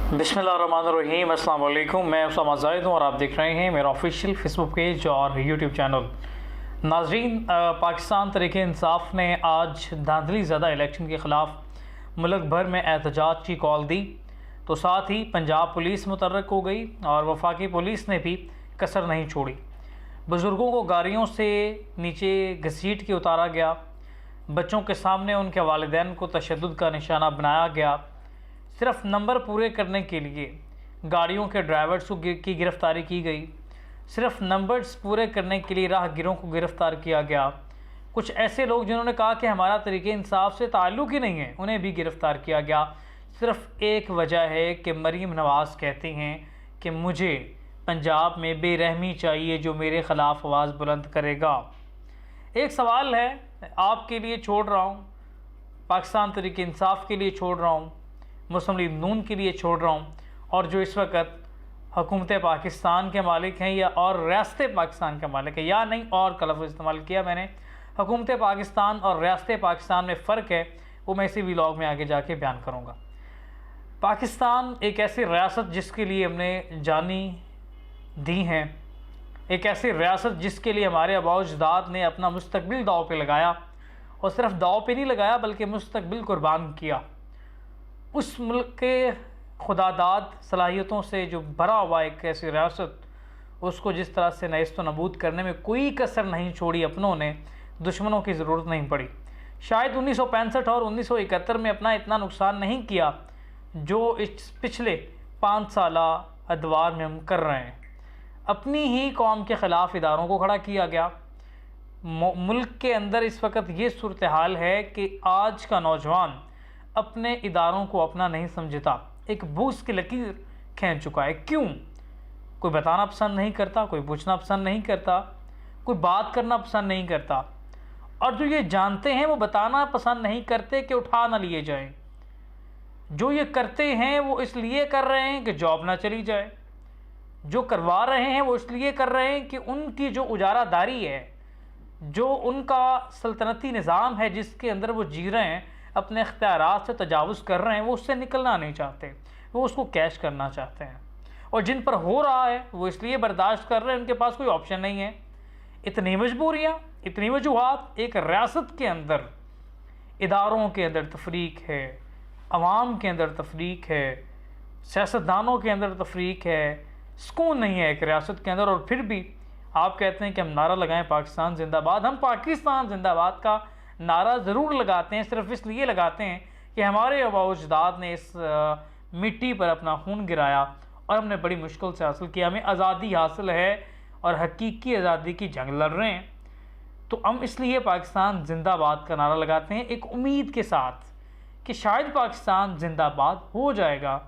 बिस्मिल्लाहिर्रहमानिर्रहीम, अस्सलाम वालेकुम। मैं उसामा जाहिद हूँ और आप देख रहे हैं मेरा ऑफिशियल फेसबुक पेज और यूट्यूब चैनल। नाजरीन, पाकिस्तान तहरीक इंसाफ ने आज धांधली ज़्यादा इलेक्शन के ख़िलाफ़ मुल्क भर में एहतजाज की कॉल दी, तो साथ ही पंजाब पुलिस मुतहर्रिक हो गई और वफाकी पुलिस ने भी कसर नहीं छोड़ी। बुज़ुर्गों को गाड़ियों से नीचे घसीट के उतारा गया, बच्चों के सामने उनके वालिदैन को तशद्दुद का निशाना बनाया गया। सिर्फ नंबर पूरे करने के लिए गाड़ियों के ड्राइवर्स की गिरफ़्तारी की गई। सिर्फ नंबर्स पूरे करने के लिए राहगीरों को गिरफ़्तार किया गया। कुछ ऐसे लोग जिन्होंने कहा कि हमारा तरीक़े इंसाफ से ताल्लुक़ ही नहीं है, उन्हें भी गिरफ़्तार किया गया। सिर्फ एक वजह है कि मरीम नवाज़ कहती हैं कि मुझे पंजाब में बेरहमी चाहिए जो मेरे ख़िलाफ़ आवाज़ बुलंद करेगा। एक सवाल है, आपके लिए छोड़ रहा हूँ, पाकिस्तान तहरीक इंसाफ के लिए छोड़ रहा हूँ, मुस्लिम लीग नून के लिए छोड़ रहा हूँ, और जो इस वक्त हुकूमत पाकिस्तान के मालिक हैं या और रियासत पाकिस्तान के मालिक हैं, या नहीं और का लफ्ज़ इस्तेमाल किया मैंने, हुकूमत पाकिस्तान और रियासत पाकिस्तान में फ़र्क है, वो मैं इसी व्लॉग में आगे जाके बयान करूँगा। पाकिस्तान एक ऐसी रियासत जिसके लिए हमने जानी दी हैं, एक ऐसी रियासत जिसके लिए हमारे आबा-ओ-अजदाद ने अपना मुस्तकबिल दाव पे लगाया, और सिर्फ दाव पे नहीं लगाया बल्कि मुस्तकबिल कुर्बान किया। उस मुल्क के खुदादाद सलाहियतों से जो भरा हुआ एक ऐसी रियासत, उसको जिस तरह से नेस्त व नबूद करने में कोई कसर नहीं छोड़ी अपनों ने, दुश्मनों की ज़रूरत नहीं पड़ी। शायद 1965 और 1971 में अपना इतना नुकसान नहीं किया जो इस पिछले 5 साल अदवार में हम कर रहे हैं। अपनी ही कौम के ख़िलाफ़ इदारों को खड़ा किया गया। मुल्क के अंदर इस वक्त ये सूरत हाल है कि आज का नौजवान अपने इदारों को अपना नहीं समझता, एक बूस की लकीर खींच चुका है। क्यों? कोई बताना पसंद नहीं करता, कोई पूछना पसंद नहीं करता, कोई बात करना पसंद नहीं करता, और जो ये जानते हैं वो बताना पसंद नहीं करते कि उठा ना लिए जाएं। जो ये करते हैं वो इसलिए कर रहे हैं कि जॉब ना चली जाए, जो करवा रहे हैं वो इसलिए कर रहे हैं कि उनकी जो उजारादारी है, जो उनका सल्तनती निज़ाम है जिसके अंदर वो जी रहे हैं, अपने इख्तियारात से तजावुज़ कर रहे हैं, वो उससे निकलना नहीं चाहते, वो उसको कैश करना चाहते हैं। और जिन पर हो रहा है वो इसलिए बर्दाश्त कर रहे हैं, उनके पास कोई ऑप्शन नहीं है। इतनी मजबूरियाँ, इतनी वजूहात, एक रियासत के अंदर इदारों के अंदर तफरीक है, अवाम के अंदर तफरीक है, सियासतदानों के अंदर तफरीक है, सुकून नहीं है एक रियासत के अंदर। और फिर भी आप कहते हैं कि हम नारा लगाएं पाकिस्तान जिंदाबाद। हम पाकिस्तान जिंदाबाद का नारा ज़रूर लगाते हैं, सिर्फ इसलिए लगाते हैं कि हमारे आबा-ओ-अजदाद ने इस मिट्टी पर अपना खून गिराया और हमने बड़ी मुश्किल से हासिल किया। हमें आज़ादी हासिल है और हकीकी आज़ादी की जंग लड़ रहे हैं, तो हम इसलिए पाकिस्तान जिंदाबाद का नारा लगाते हैं, एक उम्मीद के साथ कि शायद पाकिस्तान जिंदाबाद हो जाएगा।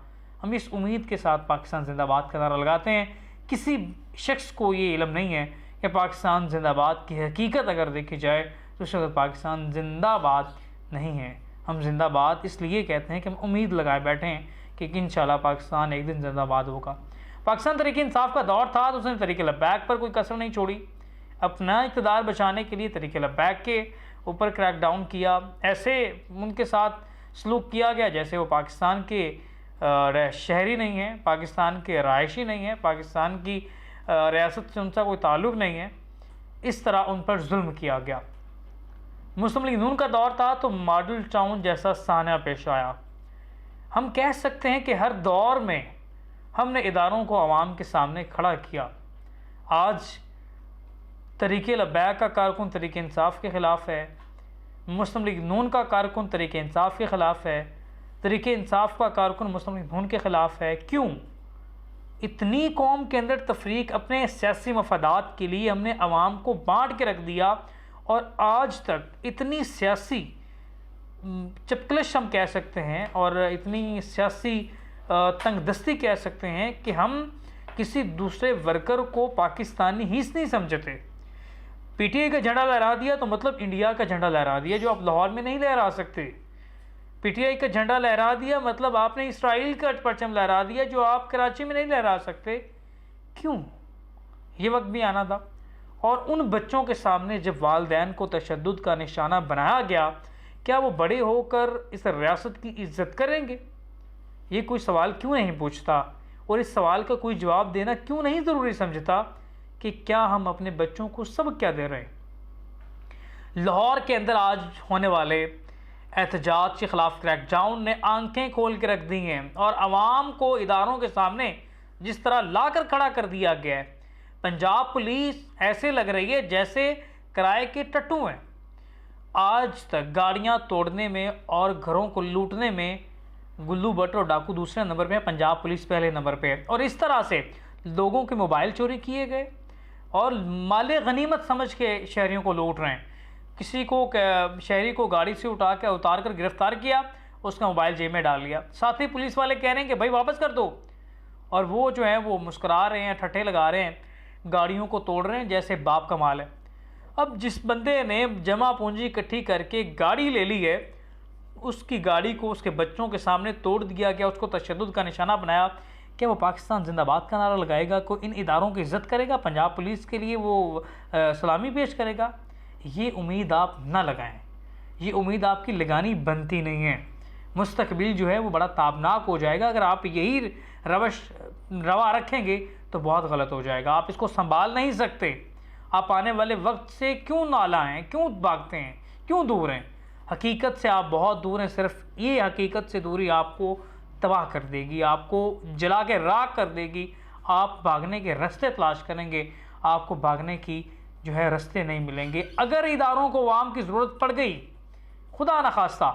हम इस उम्मीद के साथ पाकिस्तान जिंदाबाद का नारा लगाते हैं। किसी शख्स को ये इल्म नहीं है कि पाकिस्तान जिंदाबाद की हकीकत अगर देखी जाए तो शायद पाकिस्तान जिंदाबाद नहीं है। हम जिंदाबाद इसलिए कहते हैं कि हम उम्मीद लगाए बैठे हैं कि इंशाल्लाह पाकिस्तान एक दिन जिंदाबाद होगा। पाकिस्तान तहरीक इंसाफ का दौर था तो उसने तहरीक लब्बैक पर कोई कसर नहीं छोड़ी। अपना इक़्तिदार बचाने के लिए तहरीक लब्बैक के ऊपर क्रैकडाउन किया, ऐसे उनके साथ सलूक किया गया जैसे वो पाकिस्तान के शहरी नहीं है, पाकिस्तान के रहायशी नहीं है, पाकिस्तान की रियासत से उनका कोई ताल्लुक़ नहीं है। इस तरह उन पर जुल्म किया गया। मुस्लिम लीग नून का दौर था तो मॉडल टाउन जैसा सान्या पेश आया। हम कह सकते हैं कि हर दौर में हमने इदारों को आवाम के सामने खड़ा किया। आज तहरीक लब्बैक का कारकुन तहरीक इंसाफ के ख़िलाफ़ है, मुस्लिम लीग नून का कारकुन तहरीक इंसाफ के ख़िलाफ़ है, तहरीक इंसाफ का कारकुन मुस्लिम लीग नून के ख़िलाफ़ है। क्यों? इतनी कौम के अंदर तफरीक, अपने सियासी मफादात के लिए हमने आवाम को बांट के रख दिया, और आज तक इतनी सियासी चपकलिश हम कह सकते हैं और इतनी सियासी तंगदस्ती कह सकते हैं कि हम किसी दूसरे वर्कर को पाकिस्तानी ही नहीं समझते। पीटीआई का झंडा लहरा दिया तो मतलब इंडिया का झंडा लहरा दिया जो आप लाहौर में नहीं लहरा सकते। पीटीआई का झंडा लहरा दिया मतलब आपने इसराइल का परचम लहरा दिया जो आप कराची में नहीं लहरा सकते। क्यों? ये वक्त भी आना था। और उन बच्चों के सामने जब वालिदैन को तशद्दुद का निशाना बनाया गया, क्या वो बड़े होकर इस रियासत की इज़्ज़त करेंगे? ये कोई सवाल क्यों नहीं पूछता और इस सवाल का कोई जवाब देना क्यों नहीं ज़रूरी समझता कि क्या हम अपने बच्चों को सबक क्या दे रहे हैं। लाहौर के अंदर आज होने वाले एहतजाज के ख़िलाफ़ क्रैकडाउन ने आंखें खोल के रख दी हैं और आवाम को इदारों के सामने जिस तरह लाकर खड़ा कर दिया गया है, पंजाब पुलिस ऐसे लग रही है जैसे किराए के टट्टू हैं। आज तक गाड़ियां तोड़ने में और घरों को लूटने में गुल्लू भट्ट और डाकू दूसरे नंबर पे है, पंजाब पुलिस पहले नंबर पे है। और इस तरह से लोगों के मोबाइल चोरी किए गए और माले गनीमत समझ के शहरियों को लूट रहे हैं। किसी को शहरी को गाड़ी से उतार कर गिरफ्तार किया, उसका मोबाइल जेब में डाल लिया। साथ ही पुलिस वाले कह रहे हैं कि भाई वापस कर दो, और वो जो है वो मुस्कुरा रहे हैं, ठट्ठे लगा रहे हैं, गाड़ियों को तोड़ रहे हैं जैसे बाप का माल है। अब जिस बंदे ने जमा पूंजी इकट्ठी करके गाड़ी ले ली है, उसकी गाड़ी को उसके बच्चों के सामने तोड़ दिया गया, उसको तशद्दुद का निशाना बनाया। क्या वो पाकिस्तान जिंदाबाद का नारा लगाएगा? कोई इन इदारों की इज़्ज़त करेगा? पंजाब पुलिस के लिए वो सलामी पेश करेगा? ये उम्मीद आप ना लगाएं, ये उम्मीद आपकी लगानी बनती नहीं है। मुस्तकबिल जो है वो बड़ा ताबनाक हो जाएगा। अगर आप यही रवा रखेंगे तो बहुत गलत हो जाएगा। आप इसको संभाल नहीं सकते। आप आने वाले वक्त से क्यों नाला हैं, क्यों भागते हैं, क्यों दूर हैं? हकीकत से आप बहुत दूर हैं। सिर्फ ये हकीकत से दूरी आपको तबाह कर देगी, आपको जला के राख कर देगी। आप भागने के रास्ते तलाश करेंगे, आपको भागने की जो है रास्ते नहीं मिलेंगे। अगर इदारों को अवाम की ज़रूरत पड़ गई, खुदा न खास्ता,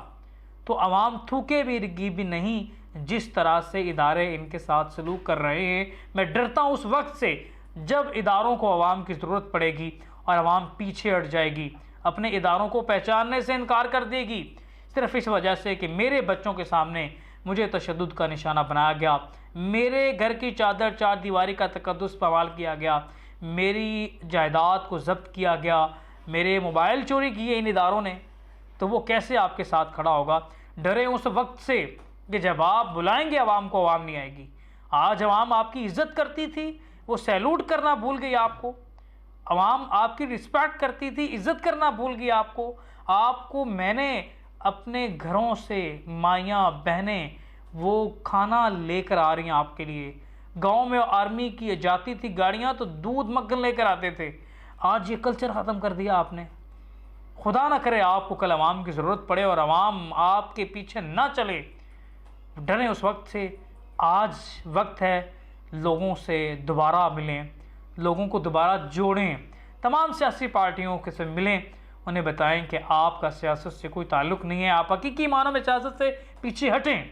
तो अवाम थूके भी नहीं जिस तरह से इदारे इनके साथ सलूक कर रहे हैं। मैं डरता हूँ उस वक्त से जब इदारों को अवाम की ज़रूरत पड़ेगी और अवाम पीछे हट जाएगी, अपने इदारों को पहचानने से इनकार कर देगी, सिर्फ इस वजह से कि मेरे बच्चों के सामने मुझे तशद्दुद का निशाना बनाया गया, मेरे घर की चादर चार दीवारी का तकद्दुस इस्तेमाल किया गया, मेरी जायदाद को जब्त किया गया, मेरे मोबाइल चोरी किए इन इदारों ने। तो वो कैसे आपके साथ खड़ा होगा? डरे उस वक्त से कि जब आप बुलाएंगे अवाम को, अवाम नहीं आएगी। आज अवाम आपकी इज़्ज़त करती थी, वो सैल्यूट करना भूल गई आपको। अवाम आपकी रिस्पेक्ट करती थी, इज़्ज़त करना भूल गई आपको मैंने अपने घरों से माइयाँ बहनें वो खाना लेकर आ रही हैं आपके लिए। गांव में आर्मी की जाती थी गाड़ियां तो दूध मक्खन लेकर आते थे। आज ये कल्चर ख़त्म कर दिया आपने। खुदा ना करे आपको कल अवाम की ज़रूरत पड़े और अवाम आपके पीछे ना चले। डरें उस वक्त से। आज वक्त है लोगों से दोबारा मिलें, लोगों को दोबारा जोड़ें, तमाम सियासी पार्टियों के से मिलें, उन्हें बताएं कि आपका सियासत से कोई ताल्लुक़ नहीं है, आप हकीकी मानों में सियासत से पीछे हटें।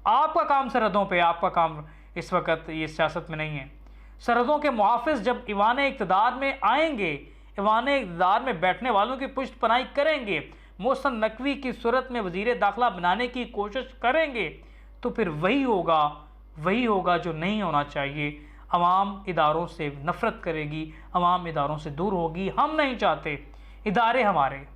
आपका काम सरहदों पे, आपका काम इस वक्त ये सियासत में नहीं है। सरहदों के मुहाफ़िज़ जब ईवान इक़्तिदार में आएंगे, ईवान इक़्तिदार में बैठने वालों की पुष्ट पनाही करेंगे, मोहसिन नकवी की सूरत में वज़ीर दाखिला बनाने की कोशिश करेंगे, तो फिर वही होगा जो नहीं होना चाहिए। अवाम इदारों से नफ़रत करेगी, अवाम इदारों से दूर होगी। हम नहीं चाहते। इदारे हमारे,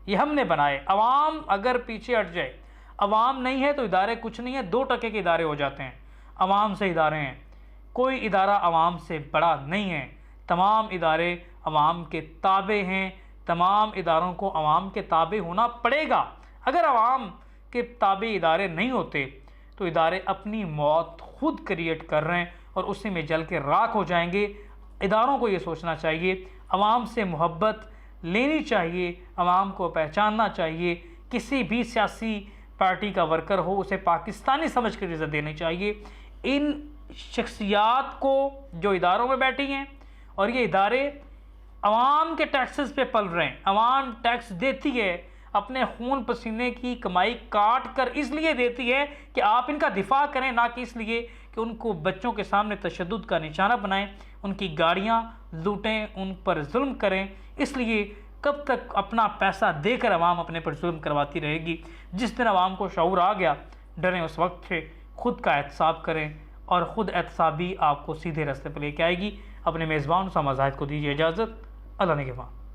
ये हमने बनाए। अवाम अगर पीछे हट जाए, अवाम नहीं है तो इदारे कुछ नहीं है। 2% के इदारे हो जाते हैं। अवाम से इदारे हैं, कोई इदारा अवाम से बड़ा नहीं है। तमाम इदारे अवाम के ताबे हैं, तमाम इदारों को अवाम के ताबे होना पड़ेगा। अगर अवाम के ताबे इदारे नहीं होते तो इदारे अपनी मौत खुद क्रिएट कर रहे हैं और उसी में जल के राख हो जाएंगे। इदारों को ये सोचना चाहिए, अवाम से मोहब्बत लेनी चाहिए, अवाम को पहचानना चाहिए। किसी भी सियासी पार्टी का वर्कर हो, उसे पाकिस्तानी समझ कर इज़्ज़त देनी चाहिए। इन शख्सियात को जो इदारों में बैठी हैं, और ये इदारे अवाम के टैक्सेस पे पल रहे हैं। अवाम टैक्स देती है, अपने खून पसीने की कमाई काट कर इसलिए देती है कि आप इनका दिफा करें, ना कि इसलिए कि उनको बच्चों के सामने तशद्दुद का निशाना बनाएं, उनकी गाड़ियां लूटें, उन पर जुल्म करें। इसलिए कब तक अपना पैसा देकर अवाम अपने पर जुल्म करवाती रहेगी? जिस दिन अवाम को शऊर आ गया, डरें उस वक्त से, खुद का एहतसाब करें और ख़ुद एहतसाबी आपको सीधे रास्ते पर लेके आएगी। अपने मेज़बान उसामा ज़ाहिद को दीजिए इजाज़त। अल्लाह निगहबान।